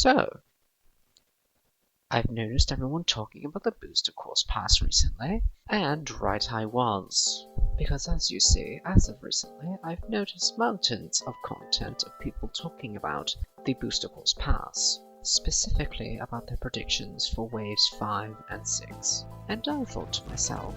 So, I've noticed everyone talking about the booster course pass recently, and right I was. Because as you see, as of recently, I've noticed mountains of content of people talking about the booster course pass, specifically about their predictions for waves 5 and 6. And I thought to myself,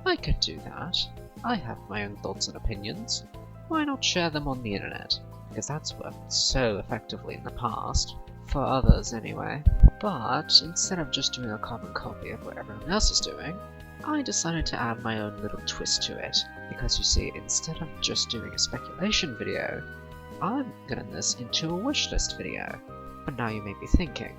I could do that. I have my own thoughts and opinions. Why not share them on the internet? Because that's worked so effectively in the past. For others anyway. But instead of just doing a carbon copy of what everyone else is doing, I decided to add my own little twist to it. Because you see, instead of just doing a speculation video, I'm getting this into a wishlist video. But now you may be thinking,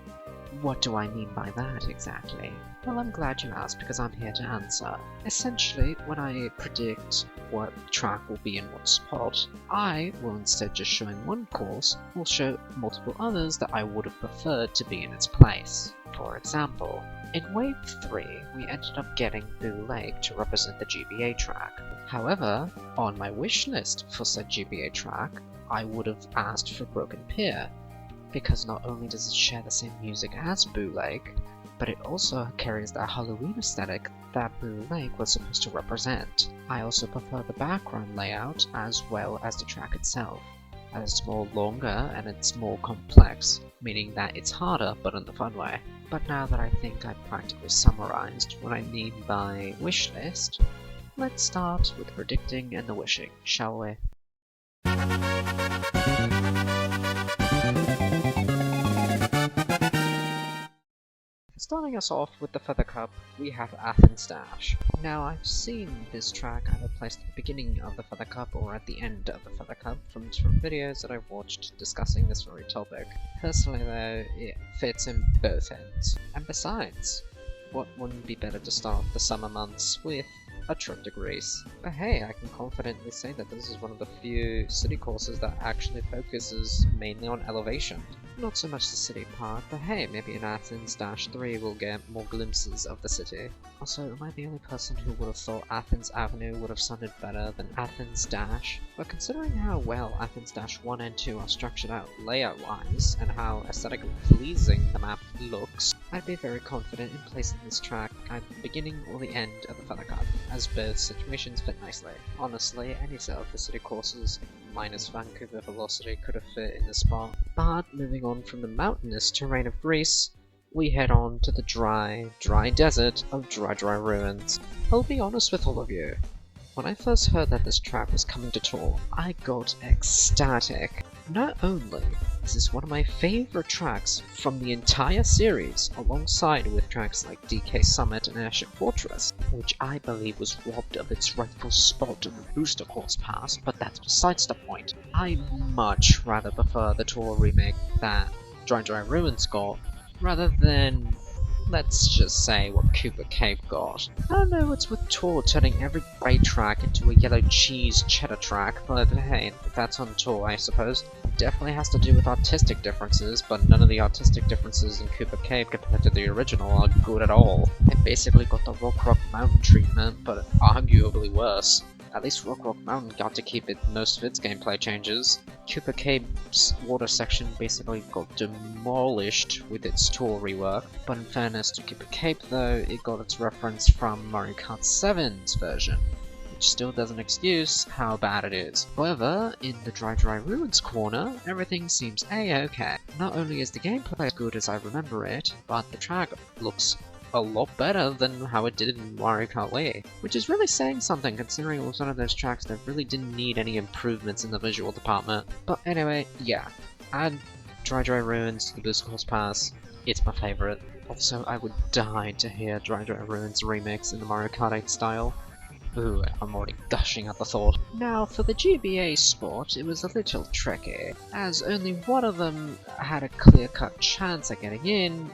what do I mean by that exactly? Well, I'm glad you asked because I'm here to answer. Essentially, when I predict what track will be in what spot, I will instead just showing one course, will show multiple others that I would have preferred to be in its place. For example, in Wave 3, we ended up getting Boo Lake to represent the GBA track. However, on my wish list for said GBA track, I would have asked for Broken Pier, because not only does it share the same music as Boo Lake, but it also carries that Halloween aesthetic that Boo Lake was supposed to represent. I also prefer the background layout as well as the track itself, as it's more longer and it's more complex, meaning that it's harder but in the fun way. But now that I think I've practically summarized what I mean by wish list, let's start with predicting and the wishing, shall we? Starting us off with the Feather Cup, we have Athens Dash. Now, I've seen this track either placed at the beginning of the Feather Cup or at the end of the Feather Cup from different videos that I've watched discussing this very topic. Personally though, it fits in both ends. And besides, what wouldn't be better to start the summer months with a trip to Greece? But hey, I can confidently say that this is one of the few city courses that actually focuses mainly on elevation. Not so much the city part, but hey, maybe in Athens Dash 3 we'll get more glimpses of the city. Also, am I the only person who would have thought Athens Avenue would have sounded better than Athens Dash? But considering how well Athens Dash 1 and 2 are structured out layout-wise, and how aesthetically pleasing the map looks, I'd be very confident in placing this track either the beginning or the end of the Feather Cup, as both situations fit nicely. Honestly, any set of the city courses, minus Vancouver Velocity, could have fit in the spot. But moving on from the mountainous terrain of Greece, we head on to the dry desert of Dry Ruins. I'll be honest with all of you. When I first heard that this track was coming to tour, I got ecstatic. Not only is this one of my favorite tracks from the entire series, alongside with tracks like DK Summit and Airship Fortress, which I believe was robbed of its rightful spot in the Booster Course Pass, but that's besides the point. I much rather prefer the tour remake that Dry Ruins got, rather than, let's just say, what Cooper Cave got. I don't know what's with Tour turning every grey track into a yellow cheese cheddar track, but hey, that's on Tour I suppose. Definitely has to do with artistic differences, but none of the artistic differences in Cooper Cave compared to the original are good at all. It basically got the Rock Mountain treatment, but arguably worse. At least Rock Mountain got to keep most of its gameplay changes. Cooper Cave's water section basically got demolished with its tour rework, but in fairness to Cooper Cave though, it got its reference from Mario Kart 7's version, which still doesn't excuse how bad it is. However, in the Dry Ruins corner, everything seems a-okay. Not only is the gameplay as good as I remember it, but the track looks a lot better than how it did in Mario Kart Wii, which is really saying something considering it was one of those tracks that really didn't need any improvements in the visual department. But anyway, yeah, add Dry Ruins to the Booster Course Pass, it's my favourite. Also, I would die to hear Dry Ruins remix in the Mario Kart 8 style. Ooh, I'm already gushing at the thought. Now, for the GBA spot, it was a little tricky, as only one of them had a clear-cut chance at getting in,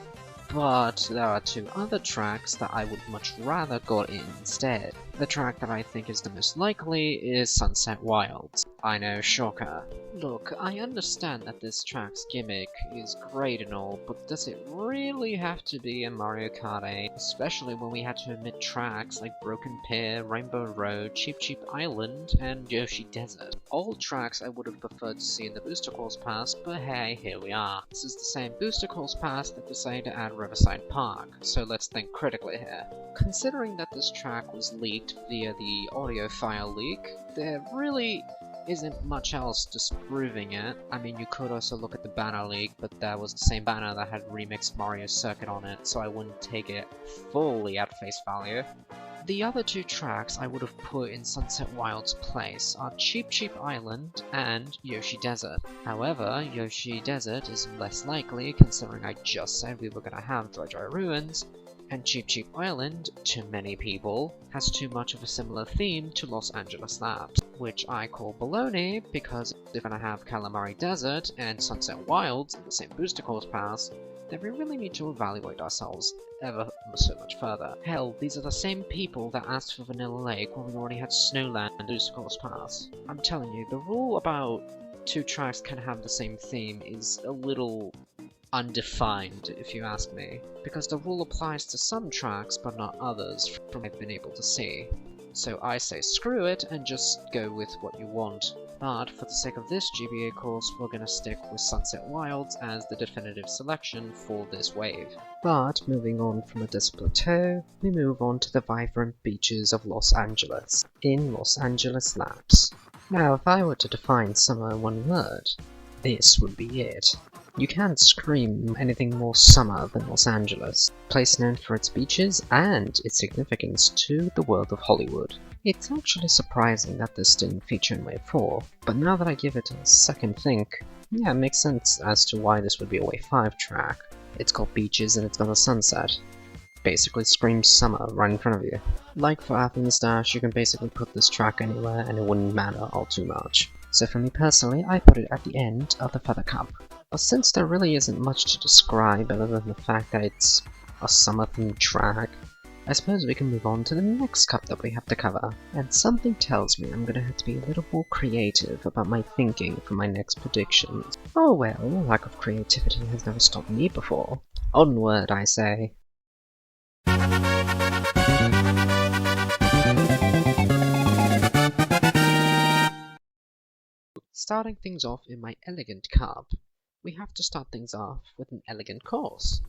but there are two other tracks that I would much rather got in instead. The track that I think is the most likely is Sunset Wilds. I know, shocker. Look, I understand that this track's gimmick is great and all, but does it really have to be a Mario Kart 8? Especially when we had to omit tracks like Broken Pier, Rainbow Road, Cheap Cheap Island, and Yoshi Desert. All tracks I would have preferred to see in the Booster Course Pass, but hey, here we are. This is the same Booster Course Pass that decided to add Riverside Park, so let's think critically here. Considering that this track was leaked via the audio file leak, there really isn't much else disproving it. I mean, you could also look at the banner leak, but that was the same banner that had remixed Mario Circuit on it, so I wouldn't take it fully at face value. The other two tracks I would have put in Sunset Wild's place are Cheap Cheap Island and Yoshi Desert. However, Yoshi Desert is less likely considering I just said we were gonna have Dry Dry Ruins, and Cheap Cheap Island, to many people, has too much of a similar theme to Los Angeles Labs, which I call baloney because if we're gonna have Calamari Desert and Sunset Wilds in the same Booster Course Pass, then we really need to evaluate ourselves ever so much further. Hell, these are the same people that asked for Vanilla Lake when we already had Snowland and Booster Course Pass. I'm telling you, the rule about two tracks can have the same theme is a little undefined, if you ask me, because the rule applies to some tracks but not others from what I've been able to see. So I say screw it and just go with what you want. But for the sake of this GBA course, we're gonna stick with Sunset Wilds as the definitive selection for this wave. But moving on from a desert plateau, we move on to the vibrant beaches of Los Angeles, in Los Angeles Labs. Now if I were to define summer in one word, this would be it. You can't scream anything more summer than Los Angeles, a place known for its beaches and its significance to the world of Hollywood. It's actually surprising that this didn't feature in Wave 4, but now that I give it a second think, yeah, it makes sense as to why this would be a Wave 5 track. It's called Beaches and it's got a sunset. Basically screams summer right in front of you. Like for Athens Dash, you can basically put this track anywhere and it wouldn't matter all too much. So for me personally, I put it at the end of the Feather Cup. But since there really isn't much to describe other than the fact that it's a summer-themed track, I suppose we can move on to the next cup that we have to cover. And something tells me I'm gonna have to be a little more creative about my thinking for my next predictions. Oh well, lack of creativity has never stopped me before. Onward, I say. Starting things off in my elegant cup, we have to start things off with an elegant course.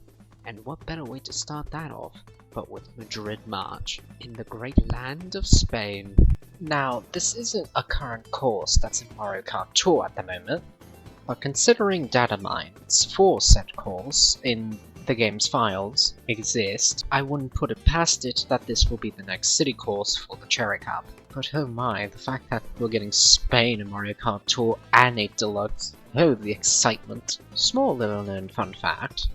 And what better way to start that off but with Madrid March, in the great land of Spain. Now, this isn't a current course that's in Mario Kart Tour at the moment, but considering data mines for said course in the game's files exist, I wouldn't put it past it that this will be the next city course for the Cherry Cup. But oh my, the fact that we're getting Spain in Mario Kart Tour and 8 Deluxe, oh the excitement. Small little known fun fact,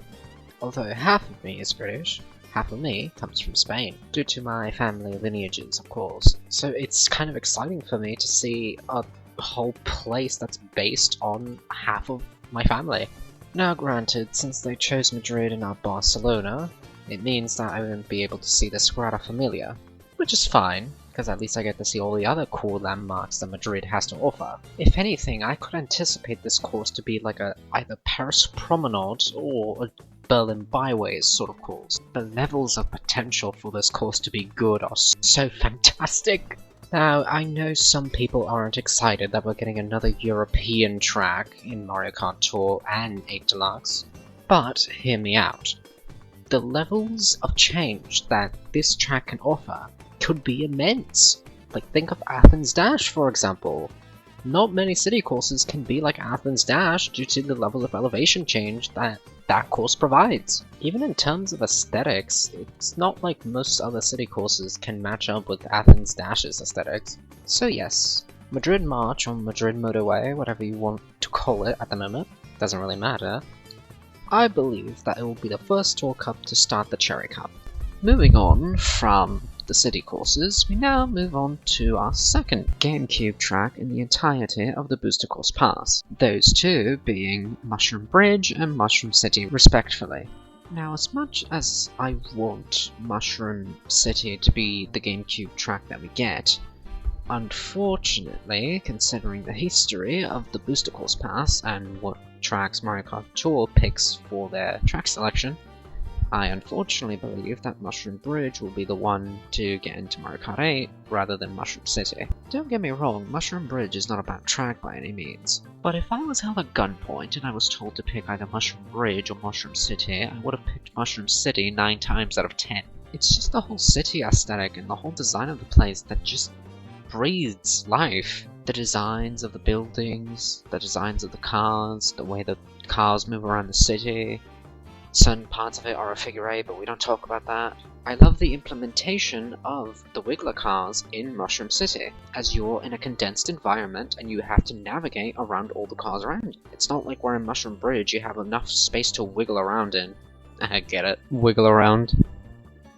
although half of me is British, half of me comes from Spain, due to my family lineages of course. So it's kind of exciting for me to see a whole place that's based on half of my family. Now granted, since they chose Madrid and not Barcelona, it means that I won't be able to see the Sagrada Familia, which is fine, because at least I get to see all the other cool landmarks that Madrid has to offer. If anything, I could anticipate this course to be like a either Paris Promenade or a Berlin Byways sort of course. The levels of potential for this course to be good are so fantastic! Now, I know some people aren't excited that we're getting another European track in Mario Kart Tour and 8 Deluxe, but hear me out. The levels of change that this track can offer could be immense. Like, think of Athens Dash, for example. Not many city courses can be like Athens Dash due to the level of elevation change that that course provides. Even in terms of aesthetics, it's not like most other city courses can match up with Athens Dash's aesthetics. So yes, Madrid March or Madrid Motorway, whatever you want to call it at the moment, doesn't really matter. I believe that it will be the first Tour Cup to start the Cherry Cup. Moving on from the city courses, we now move on to our second GameCube track in the entirety of the Booster Course Pass, those two being Mushroom Bridge and Mushroom City respectively. Now, as much as I want Mushroom City to be the GameCube track that we get, unfortunately, considering the history of the Booster Course Pass and what tracks Mario Kart Tour picks for their track selection, I unfortunately believe that Mushroom Bridge will be the one to get into Mario Kart 8 rather than Mushroom City. Don't get me wrong, Mushroom Bridge is not a bad track by any means, but if I was held at gunpoint and I was told to pick either Mushroom Bridge or Mushroom City, I would have picked Mushroom City 9 times out of 10. It's just the whole city aesthetic and the whole design of the place that just breathes life. The designs of the buildings, the designs of the cars, the way the cars move around the city. Certain parts of it are a figure eight, but we don't talk about that. I love the implementation of the Wiggler cars in Mushroom City, as you're in a condensed environment and you have to navigate around all the cars around you. It's not like where in Mushroom Bridge you have enough space to wiggle around in. I get it. Wiggle around.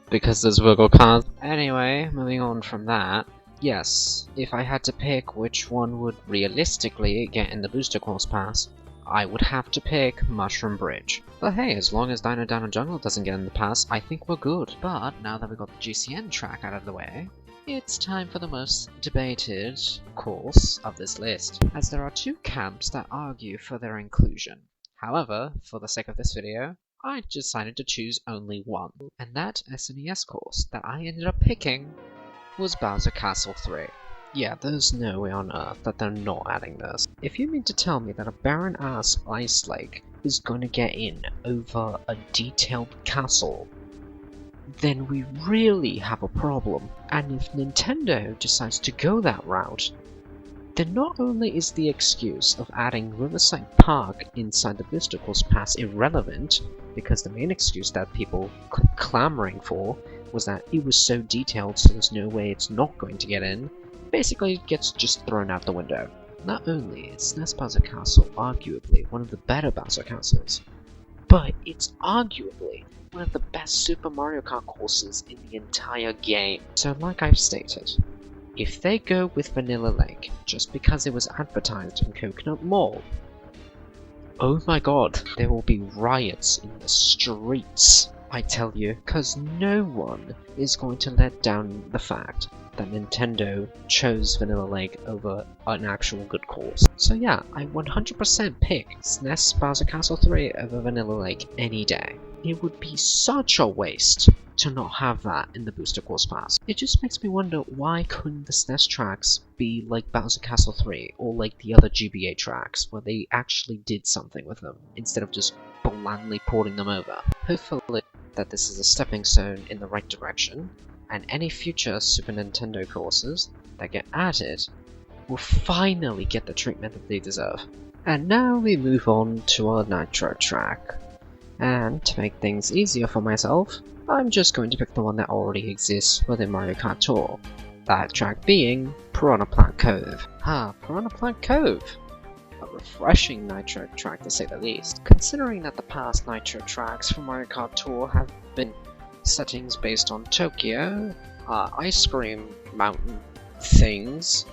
Because there's wiggle cars. Anyway, moving on from that. Yes, if I had to pick which one would realistically get in the Booster Course Pass, I would have to pick Mushroom Bridge. But hey, as long as Dino Down Jungle doesn't get in the pass, I think we're good. But now that we got the GCN track out of the way, it's time for the most debated course of this list, as there are two camps that argue for their inclusion. However, for the sake of this video, I decided to choose only one, and that SNES course that I ended up picking was Bowser Castle 3. Yeah, there's no way on earth that they're not adding this. If you mean to tell me that a barren-ass ice lake is gonna get in over a detailed castle, then we really have a problem. And if Nintendo decides to go that route, then not only is the excuse of adding Riverside Park inside the Booster Course Pass irrelevant, because the main excuse that people kept clamoring for was that it was so detailed so there's no way it's not going to get in, basically it gets just thrown out the window. Not only is SNES Bowser Castle arguably one of the better Bowser Castles, but it's arguably one of the best Super Mario Kart courses in the entire game. So like I've stated, if they go with Vanilla Lake just because it was advertised in Coconut Mall, oh my god, there will be riots in the streets, I tell you, cause no one is going to let down the fact that Nintendo chose Vanilla Lake over an actual good course. So yeah, I 100% pick SNES Bowser Castle 3 over Vanilla Lake any day. It would be such a waste to not have that in the Booster Course Pass. It just makes me wonder, why couldn't the SNES tracks be like Bowser Castle 3 or like the other GBA tracks where they actually did something with them instead of just blandly porting them over. Hopefully that this is a stepping stone in the right direction, and any future Super Nintendo courses that get added will finally get the treatment that they deserve. And now we move on to our Nitro track. And to make things easier for myself, I'm just going to pick the one that already exists within Mario Kart Tour. That track being Piranha Plant Cove. Piranha Plant Cove! A refreshing Nitro track to say the least, considering that the past Nitro tracks for Mario Kart Tour have been settings based on Tokyo, ice cream mountain things,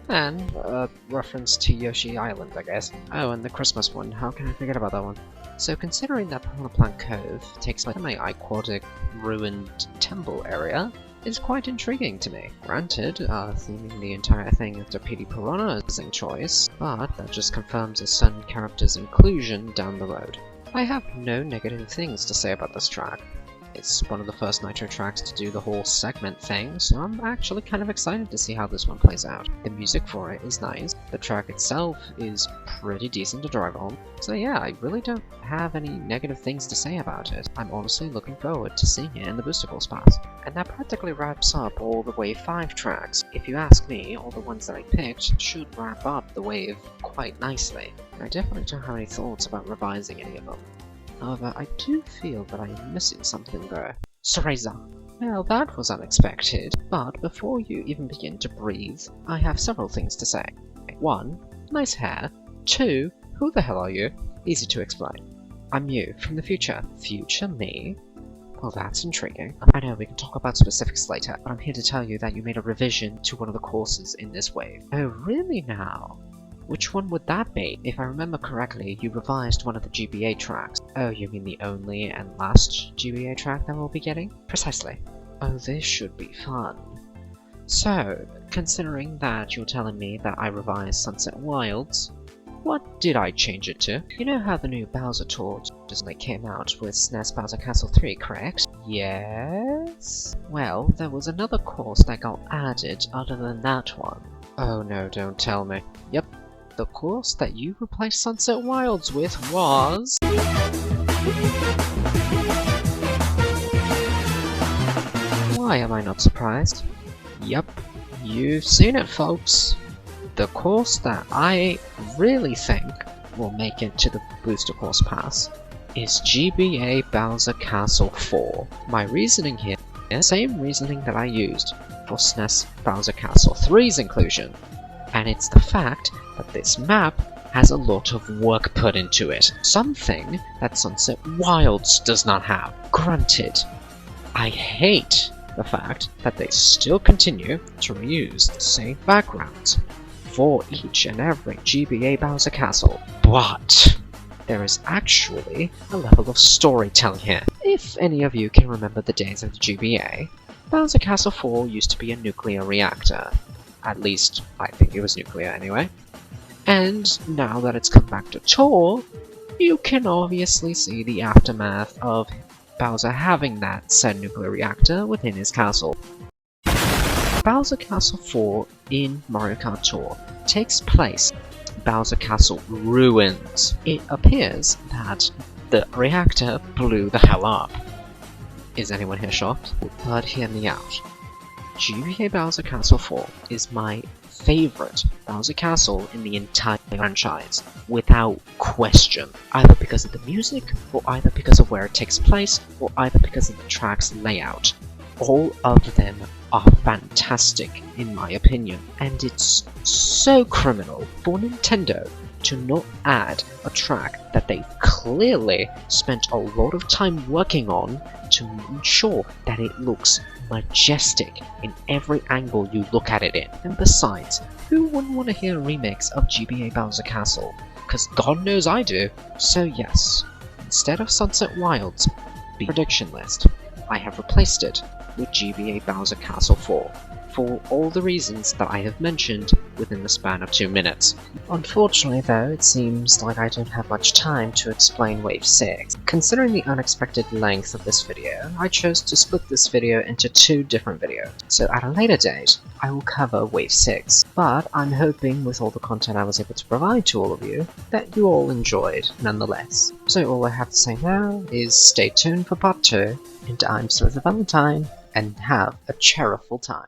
and a reference to Yoshi Island, I guess. Oh, and the Christmas one, how can I forget about that one? So considering that Piranha Plant Cove takes place in my aquatic ruined temple area, is quite intriguing to me. Granted, theming the entire thing after PD Piranha is a choice, but that just confirms a certain character's inclusion down the road. I have no negative things to say about this track. It's one of the first Nitro tracks to do the whole segment thing, so I'm actually kind of excited to see how this one plays out. The music for it is nice, the track itself is pretty decent to drive on, so yeah, I really don't have any negative things to say about it. I'm honestly looking forward to seeing it in the Booster Course Pass. And that practically wraps up all the Wave 5 tracks. If you ask me, all the ones that I picked should wrap up the wave quite nicely. I definitely don't have any thoughts about revising any of them. However, I do feel that I am missing something there. Cereza! Well, that was unexpected, but before you even begin to breathe, I have several things to say. 1. Nice hair. 2. Who the hell are you? Easy to explain. I'm you, from the future. Future me? Well, that's intriguing. I know we can talk about specifics later, but I'm here to tell you that you made a revision to one of the courses in this wave. Oh, really now? Which one would that be? If I remember correctly, you revised one of the GBA tracks. Oh, you mean the only and last GBA track that we'll be getting? Precisely. Oh, this should be fun. So, considering that you're telling me that I revised Sunset Wilds, what did I change it to? You know how the new Bowser tour just came out with SNES Bowser Castle 3, correct? Yes? Well, there was another course that got added other than that one. Oh no, don't tell me. Yep, the course that you replaced Sunset Wilds with was... Why am I not surprised? Yep, you've seen it, folks. The course that I really think will make it to the Booster Course Pass is GBA Bowser Castle 4. My reasoning here is the same reasoning that I used for SNES Bowser Castle 3's inclusion, and it's the fact that this map has a lot of work put into it, something that Sunset Wilds does not have. Granted, I hate the fact that they still continue to reuse the same backgrounds for each and every GBA Bowser Castle, but there is actually a level of storytelling here. If any of you can remember the days of the GBA, Bowser Castle 4 used to be a nuclear reactor. At least, I think it was nuclear anyway. And now that it's come back to tour, you can obviously see the aftermath of Bowser having that said nuclear reactor within his castle. Bowser Castle 4 in Mario Kart Tour takes place in Bowser Castle ruins. It appears that the reactor blew the hell up. Is anyone here shocked? But hear me out. GBA Bowser Castle 4 is my favorite Bowser Castle in the entire franchise, without question. Either because of the music, or either because of where it takes place, or either because of the track's layout. All of them are fantastic in my opinion, and it's so criminal for Nintendo to not add a track that they clearly spent a lot of time working on to ensure that it looks majestic in every angle you look at it in. And besides, who wouldn't want to hear a remix of GBA Bowser Castle? Because God knows I do. So yes, instead of Sunset Wilds' prediction list, I have replaced it with GBA Bowser Castle 4, for all the reasons that I have mentioned within the span of 2 minutes. Unfortunately though, it seems like I don't have much time to explain Wave 6. Considering the unexpected length of this video, I chose to split this video into 2 different videos, so at a later date, I will cover Wave 6. But I'm hoping with all the content I was able to provide to all of you, that you all enjoyed nonetheless. So all I have to say now is stay tuned for part 2, and I'm Sir the Valentine, and have a cherryful time.